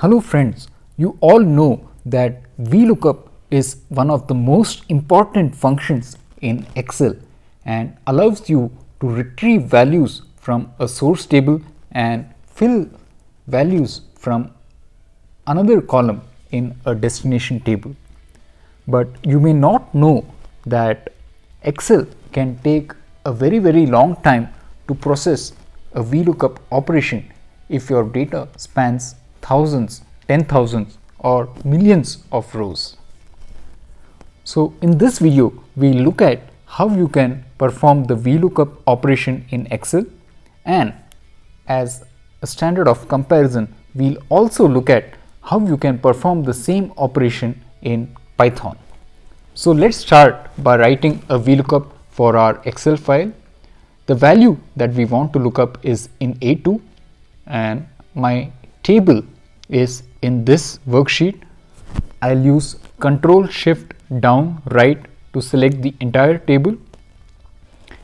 Hello friends, you all know that VLOOKUP is one of the most important functions in Excel and allows you to retrieve values from a source table and fill values from another column in a destination table. But you may not know that Excel can take a very long time to process a VLOOKUP operation if your data spans thousands, 10,000s or millions of rows. So in this video we look at how you can perform the VLOOKUP operation in Excel, and as a standard of comparison we'll also look at how you can perform the same operation in Python. So let's start by writing a VLOOKUP for our Excel file. The value that we want to look up is in A2 and my table is in this worksheet. I'll use Ctrl Shift down right to select the entire table,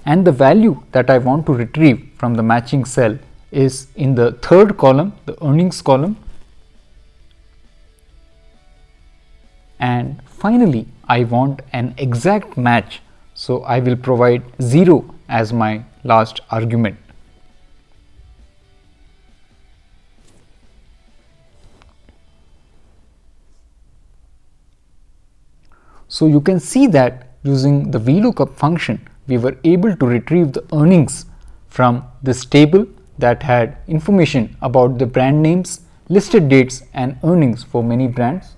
and the value that I want to retrieve from the matching cell is in the third column, the earnings column. And finally I want an exact match, so I will provide 0 as my last argument. So you can see that using the VLOOKUP function we were able to retrieve the earnings from this table that had information about the brand names, listed dates and earnings for many brands,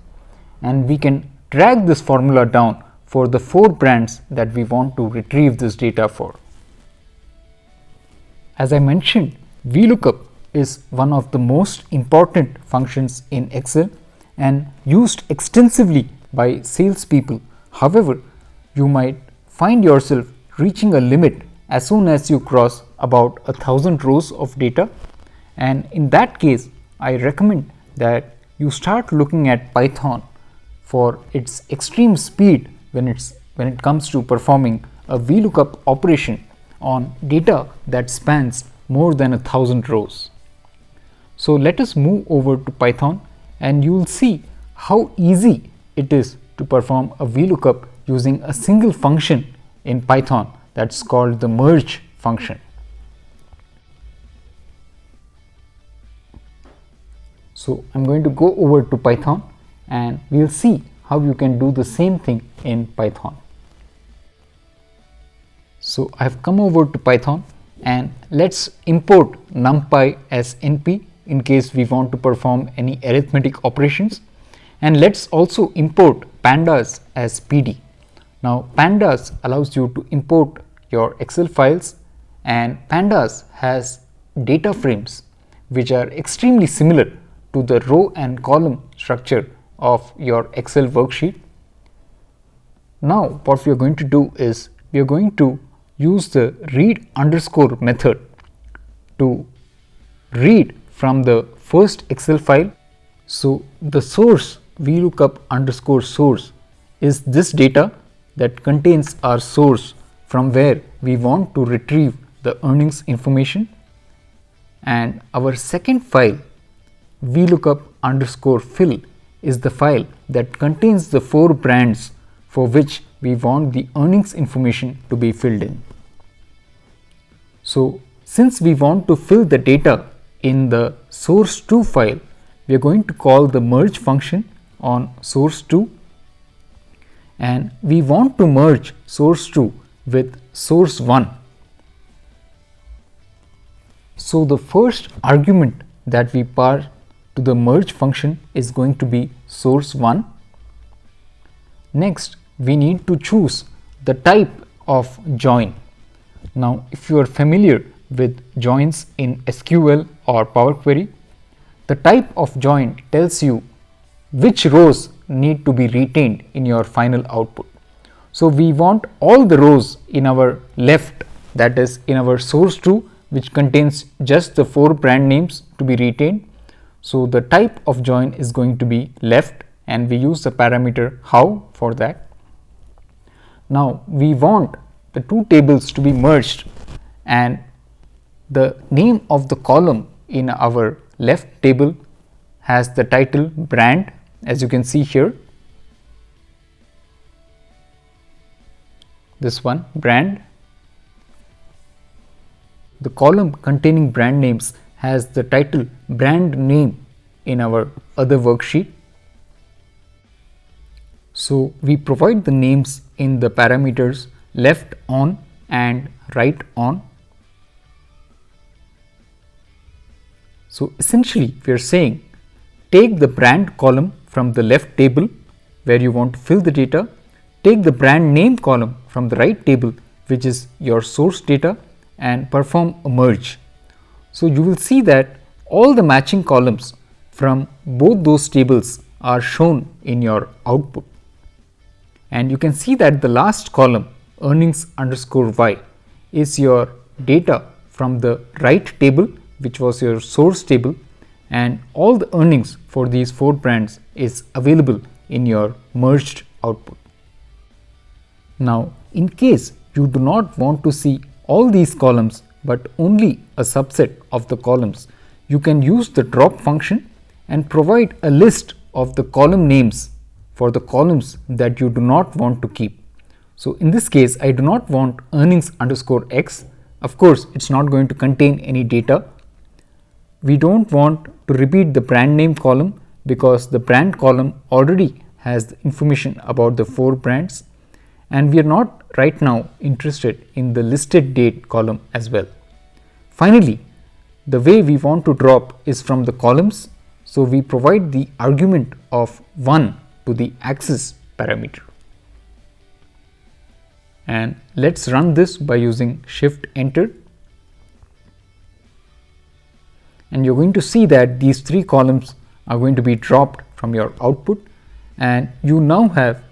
and we can drag this formula down for the 4 brands that we want to retrieve this data for. As I mentioned, VLOOKUP is one of the most important functions in Excel and used extensively by salespeople. However, you might find yourself reaching a limit as soon as you cross about 1,000 rows of data, and in that case I recommend that you start looking at Python for its extreme speed when it comes to performing a VLOOKUP operation on data that spans more than 1,000 rows. So let us move over to Python and you will see how easy it is to perform a VLOOKUP using a single function in Python that's called the merge function. So I'm going to go over to Python and we'll see how you can do the same thing in Python. So I've come over to Python and let's import NumPy as NP in case we want to perform any arithmetic operations, and let's also import pandas as PD. Now pandas allows you to import your Excel files, and pandas has data frames which are extremely similar to the row and column structure of your Excel worksheet. Now what we are going to do is we are going to use the read underscore method to read from the first Excel file. So the source VLOOKUP underscore source is this data that contains our source from where we want to retrieve the earnings information, and our second file VLOOKUP underscore fill is the file that contains the 4 brands for which we want the earnings information to be filled in. So since we want to fill the data in the source2 file, we are going to call the merge function on source2, and we want to merge source2 with source1. So the first argument that we pass to the merge function is going to be source1. Next we need to choose the type of join. Now if you are familiar with joins in SQL or Power Query, the type of join tells you which rows need to be retained in your final output. So we want all the rows in our left, that is in our source2, which contains just the 4 brand names, to be retained. So the type of join is going to be left and we use the parameter how for that. Now we want the 2 tables to be merged, and the name of the column in our left table has the title brand, as you can see here. This one, brand. The column containing brand names has the title brand name in our other worksheet. So we provide the names in the parameters left on and right on. So essentially we are saying take the brand column from the left table where you want to fill the data, take the brand name column from the right table which is your source data, and perform a merge. So you will see that all the matching columns from both those tables are shown in your output. And you can see that the last column earnings_y is your data from the right table which was your source table, and all the earnings for these 4 brands is available in your merged output. Now in case you do not want to see all these columns but only a subset of the columns, you can use the drop function and provide a list of the column names for the columns that you do not want to keep. So in this case I do not want earnings_x. Of course it is not going to contain any data. We don't want to repeat the brand name column because the brand column already has the information about the 4 brands, and we are not right now interested in the listed date column as well. Finally, the way we want to drop is from the columns, so we provide the argument of 1 to the axis parameter. And let's run this by using Shift Enter. And you're going to see that these 3 columns are going to be dropped from your output, and you now have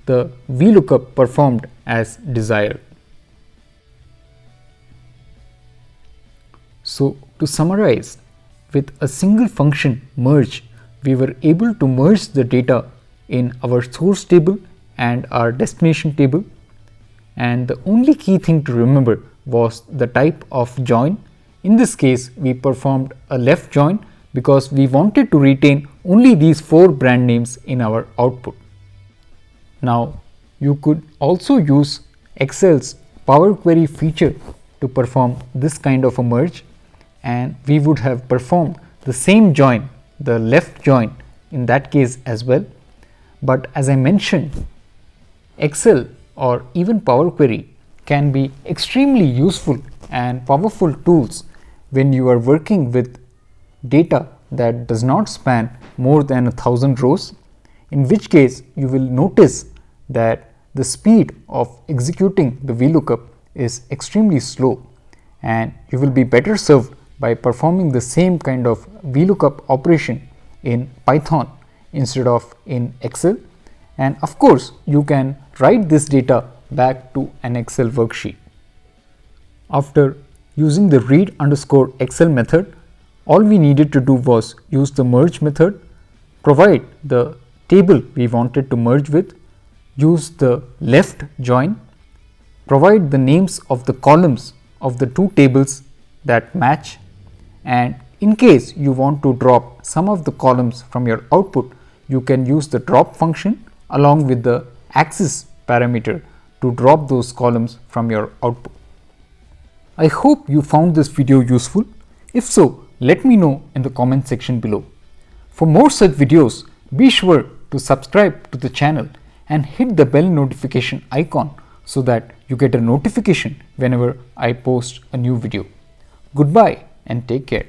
the VLOOKUP performed as desired. So to summarize, with a single function merge, we were able to merge the data in our source table and our destination table, and the only key thing to remember was the type of join. In this case we performed a left join because we wanted to retain only these 4 brand names in our output. Now you could also use Excel's Power Query feature to perform this kind of a merge, and we would have performed the same join, the left join, in that case as well. But as I mentioned, Excel or even Power Query can be extremely useful and powerful tools when you are working with data that does not span more than 1000 rows, in which case you will notice that the speed of executing the VLOOKUP is extremely slow, and you will be better served by performing the same kind of VLOOKUP operation in Python instead of in Excel. And of course you can write this data back to an Excel worksheet. After using the read_Excel method, all we needed to do was use the merge method, provide the table we wanted to merge with, use the left join, provide the names of the columns of the 2 tables that match, and in case you want to drop some of the columns from your output, you can use the drop function along with the axis parameter to drop those columns from your output. I hope you found this video useful. If so, let me know in the comment section below. For more such videos, be sure to subscribe to the channel and hit the bell notification icon so that you get a notification whenever I post a new video. Goodbye and take care.